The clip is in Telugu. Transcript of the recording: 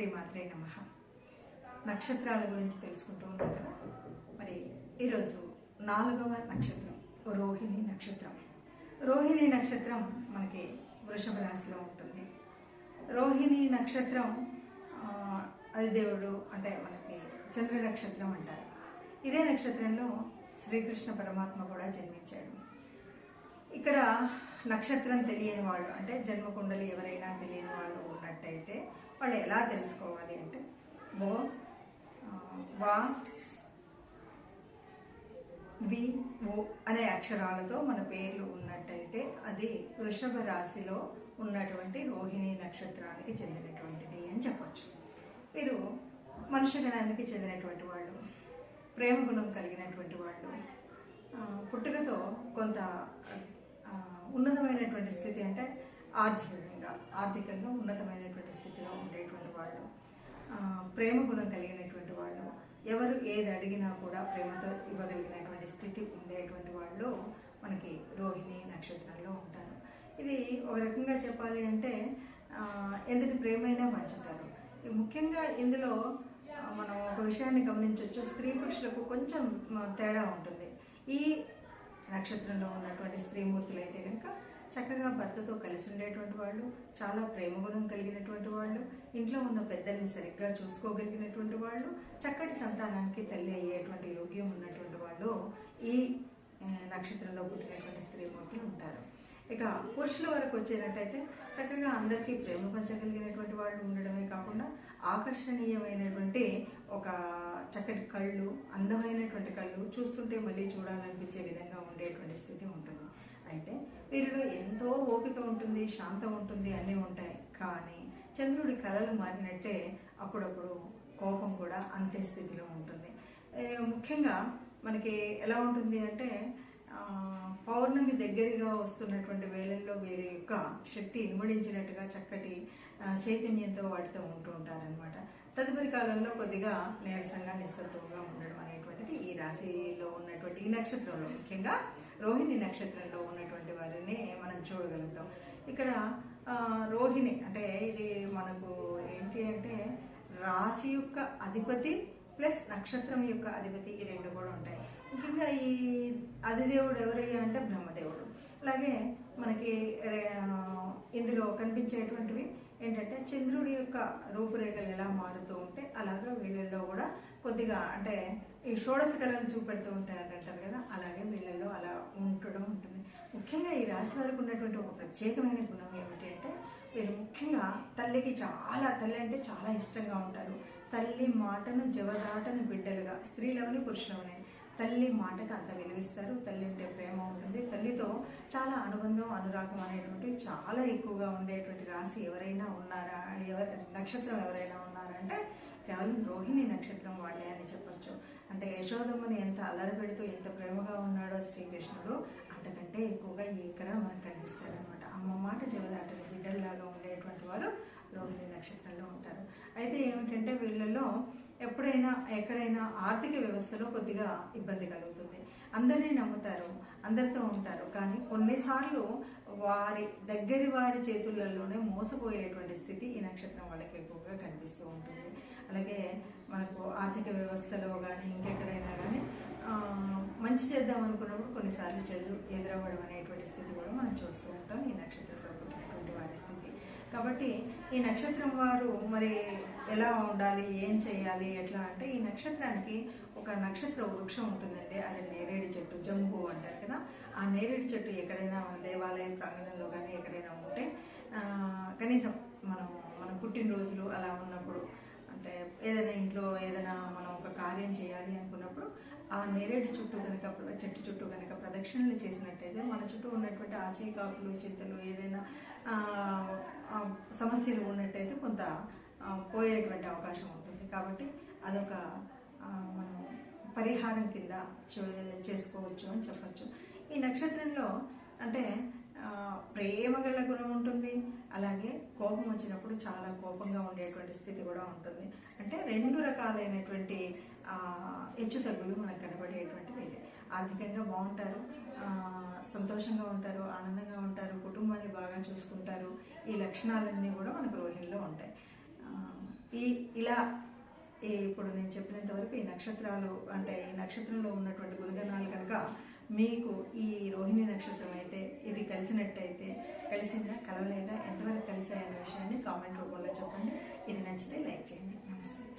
శ్రీమాత్రే నమః. నక్షత్రాల గురించి తెలుసుకుంటూ ఉన్నాం కదా. మరి ఈరోజు 4వ నక్షత్రం రోహిణి నక్షత్రం. రోహిణి నక్షత్రం మనకి వృషభ రాశిలో ఉంటుంది. రోహిణి నక్షత్రం అది దేవుడు అంటే మనకి చంద్ర నక్షత్రం అంటారు. ఇదే నక్షత్రంలో శ్రీకృష్ణ పరమాత్మ కూడా జన్మించాడు. ఇక్కడ నక్షత్రం తెలియని వాళ్ళు అంటే జన్మకుండలి ఎవరైనా తెలియని వాళ్ళు ఉన్నట్టయితే వాళ్ళు ఎలా తెలుసుకోవాలి అంటే వా వి ఓ అనే అక్షరాలతో మన పేర్లు ఉన్నట్టయితే అది వృషభ రాశిలో ఉన్నటువంటి రోహిణి నక్షత్రానికి చెందినటువంటిది అని చెప్పచ్చు. వీరు మనుష్య గణానికి చెందినటువంటి వాళ్ళు, ప్రేమ గుణం కలిగినటువంటి వాళ్ళు, పుట్టుకతో కొంత ఉన్నతమైనటువంటి స్థితి అంటే ఆర్థికంగా ఉన్నతమైనటువంటి స్థితిలో ఉండేటువంటి వాళ్ళు, ప్రేమ గుణం కలిగినటువంటి వాళ్ళు, ఎవరు ఏది అడిగినా కూడా ప్రేమతో ఇవ్వగలిగినటువంటి స్థితి ఉండేటువంటి వాళ్ళు మనకి రోహిణి నక్షత్రంలో ఉంటారు. ఇది ఒక రకంగా చెప్పాలి అంటే ఎంతటి ప్రేమైనా పంచుతారు. ముఖ్యంగా ఇందులో మనం ఒక విషయాన్ని గమనించవచ్చు, స్త్రీ పురుషులకు కొంచెం తేడా ఉంటుంది. ఈ నక్షత్రంలో ఉన్నటువంటి స్త్రీమూర్తులు అయితే కనుక చక్కగా భర్తతో కలిసి ఉండేటువంటి వాళ్ళు, చాలా ప్రేమ గుణం కలిగినటువంటి వాళ్ళు, ఇంట్లో ఉన్న పెద్దల్ని సరిగ్గా చూసుకోగలిగినటువంటి వాళ్ళు, చక్కటి సంతానానికి తల్లి అయ్యేటువంటి యోగ్యం ఉన్నటువంటి వాళ్ళు ఈ నక్షత్రంలో పుట్టినటువంటి స్త్రీమూర్తులు ఉంటారు. ఇక పురుషుల వరకు వచ్చేటట్టయితే చక్కగా అందరికీ ప్రేమ పంచగలిగినటువంటి వాళ్ళు ఉండడమే కాకుండా ఆకర్షణీయమైనటువంటి ఒక చక్కటి కళ్ళు, అందమైనటువంటి కళ్ళు, చూస్తుంటే మళ్ళీ చూడాలనిపించే విధంగా ఉండేటువంటి స్థితి ఉంటుంది. అయితే వీరిలో ఎంతో ఓపిక ఉంటుంది, శాంతం ఉంటుంది, అన్నీ ఉంటాయి. కానీ చంద్రుడి కళలు మారినట్టే అప్పుడప్పుడు కోపం కూడా అంతే స్థితిలో ఉంటుంది. ముఖ్యంగా మనకి ఎలా ఉంటుంది అంటే పౌర్ణమి దగ్గరగా వస్తున్నటువంటి వేళల్లో వీరి యొక్క శక్తి ఇనుమడించినట్టుగా చక్కటి చైతన్యంతో వాటితో ఉంటూ ఉంటారనమాట. తదుపరి కాలంలో కొద్దిగా నీరసంగా నిస్సత్వంగా ఉండడం అనేటువంటిది ఈ రాశిలో ఉన్నటువంటి ఈ నక్షత్రంలో, ముఖ్యంగా రోహిణి నక్షత్రంలో ఉన్నటువంటి వారిని మనం చూడగలుగుతాం. ఇక్కడ రోహిణి అంటే ఇది మనకు ఏంటి అంటే రాశి యొక్క అధిపతి ప్లస్ నక్షత్రం యొక్క అధిపతి, ఈ రెండు కూడా ఉంటాయి. ముఖ్యంగా ఈ అధిదేవుడు ఎవరయ్యా అంటే బ్రహ్మదేవుడు. అలాగే మనకి ఇందులో కనిపించేటువంటివి ఏంటంటే చంద్రుడి యొక్క రూపురేఖలు ఎలా మారుతూ ఉంటే అలాగా వీళ్ళల్లో కూడా కొద్దిగా అంటే ఈ షోడశ కళలు చూపెడుతూ ఉంటారు అంటారు కదా, అలాగే వీళ్ళల్లో అలా ఉండడం ఉంటుంది. ముఖ్యంగా ఈ రాశి వారికి ఉన్నటువంటి ఒక ప్రత్యేకమైన గుణం ఏమిటి అంటే వీళ్ళు ముఖ్యంగా తల్లి అంటే చాలా ఇష్టంగా ఉంటారు. తల్లి మాటను జవదాటని బిడ్డలుగా, స్త్రీలవని పురుషులవని తల్లి మాటకు అంత విలువిస్తారు. తల్లి అంటే ప్రేమ ఉంటుంది. తల్లితో చాలా అనుబంధం, అనురాగం అనేటువంటివి చాలా ఎక్కువగా ఉండేటువంటి రాశి ఎవరైనా ఉన్నారా, నక్షత్రం ఎవరైనా ఉన్నారా అంటే కేవలం రోహిణి నక్షత్రం వాళ్ళే అని చెప్పచ్చు. అంటే యశోదమ్మని ఎంత అల్లరి పెడుతూ ఎంత ప్రేమగా ఉన్నాడో శ్రీకృష్ణుడు, అంతకంటే ఎక్కువగా ఇక్కడ మనకు కనిపిస్తారనమాట. అమ్మ మాట జవదాటని బిడ్డల్లాగా ఉండేటువంటి వారు రోహిణి నక్షత్రంలో ఉంటారు. అయితే ఏమిటంటే వీళ్ళలో ఎప్పుడైనా ఎక్కడైనా ఆర్థిక వ్యవస్థలో కొద్దిగా ఇబ్బంది కలుగుతుంది. అందరినీ నమ్ముతారు, అందరితో ఉంటారు, కానీ కొన్నిసార్లు వారి చేతులలోనే మోసపోయేటువంటి స్థితి ఈ నక్షత్రం వాళ్ళకి ఎక్కువగా కనిపిస్తూ ఉంటుంది. అలాగే మనకు ఆర్థిక వ్యవస్థలో కానీ ఇంకెక్కడైనా కానీ మంచి చేద్దాం అనుకున్నప్పుడు కొన్నిసార్లు చెడు ఎదురవ్వడం అనేటువంటి స్థితి కూడా మనం చూస్తూ ఉంటాం ఈ నక్షత్రంలో పుట్టినటువంటి వారి స్థితి. కాబట్టి ఈ నక్షత్రం వారు మరి ఎలా ఉండాలి, ఏం చేయాలి, ఎట్లా అంటే ఈ నక్షత్రానికి ఒక నక్షత్ర వృక్షం ఉంటుందండి. అది నేరేడు చెట్టు, జంబు అంటారు కదా. ఆ నేరేడు చెట్టు ఎక్కడైనా దేవాలయ ప్రాంగణంలో కానీ ఎక్కడైనా ఉంటే కనీసం మన పుట్టినరోజులు అలా ఉన్నప్పుడు అంటే ఏదైనా ఇంట్లో ఏదైనా మనం ఒక కార్యం చేయాలి అనుకున్నప్పుడు ఆ నేరేడు చెట్టు చుట్టూ కనుక ప్రదక్షిణలు చేసినట్టయితే మన చుట్టూ ఉన్నటువంటి ఆచీకాకులు, చింతలు, ఏదైనా సమస్యలు ఉన్నట్టయితే కొంత పోయేటువంటి అవకాశం ఉంటుంది. కాబట్టి అదొక మనం పరిహారం కింద చేసుకోవచ్చు అని చెప్పచ్చు. ఈ నక్షత్రంలో అంటే ప్రేమ గల గుణం ఉంటుంది. అలాగే కోపం వచ్చినప్పుడు చాలా కోపంగా ఉండేటువంటి స్థితి కూడా ఉంటుంది. అంటే రెండు రకాలైనటువంటి హెచ్చుతగ్గులు మనకు కనబడేటువంటివి ఇదే. ఆర్థికంగా బాగుంటారు, సంతోషంగా ఉంటారు, ఆనందంగా ఉంటారు, కుటుంబాన్ని బాగా చూసుకుంటారు. ఈ లక్షణాలన్నీ కూడా మనకు రోహిణిలో ఉంటాయి. ఇలా ఇప్పుడు నేను చెప్పినంత వరకు ఈ నక్షత్రాలు అంటే ఈ నక్షత్రంలో ఉన్నటువంటి గుణగణాలు కనుక మీకు ఈ రోహిణి నక్షత్రం అయితే ఇది కలిసినట్టయితే కలిసిందా కలవలేదా ఎంతవరకు కలిసాయనే విషయాన్ని కామెంట్ రూపంలో చెప్పండి. ఇది నచ్చితే లైక్ చేయండి. నమస్తే.